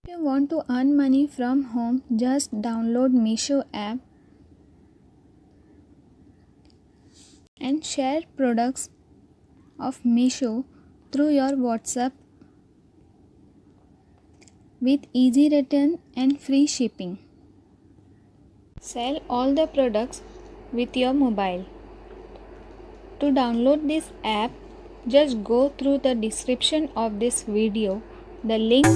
If you want to earn money from home, just download Meesho app and share products of Meesho through your WhatsApp with easy return and free shipping. Sell all the products with your mobile. To download this app, just go through the description of this video. The link